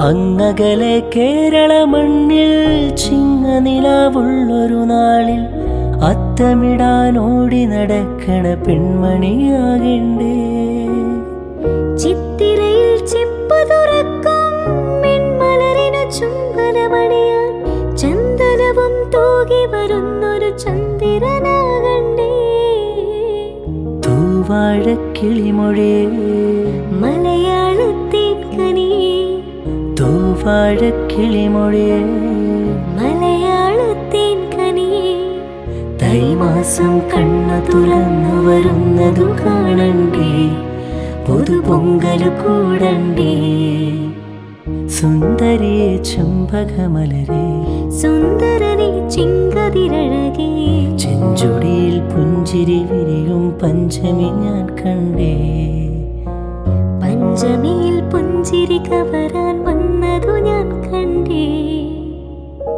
അങ്ങകലെ കേരള മണ്ണിൽ ചിങ്ങനിലാവുള്ളൊരു നാളിൽ അത്തമിടാനോടി നടക്കണ പെൺമണിയാകണ്ടേ. ചിത്തിരയിൽ ചെപ്പു തുറക്കും പെൺമലരിനു ചുംബനമണിയാൻ ചന്ദനവും തൂകി വരുന്നൊരു ചന്ദ്രനാകണ്ടേ. തൂവാഴക്കിളിമൊഴിയേ മലയാളത്തിൻ കനിയേ, തൂവാഴക്കിളിമൊഴിയേ മലയാളത്തിൻ കനിയേ. തൈമാസം കണ്ണു തുറന്നു വരുന്നതു കാണണ്ടേ, പുതുപൊങ്കലു കൂടണ്ടേ. സുന്ദരിയെ ചെമ്പകമലരേ, സുന്ദരനെ ചിങ്കതിരഴകേ, ചെഞ്ചുടിയിൽ പുഞ്ചിരി വിരിയും പഞ്ചമി ഞാൻ കണ്ടേ. പഞ്ചമിയിൽ പുഞ്ചിരി കവരാൻ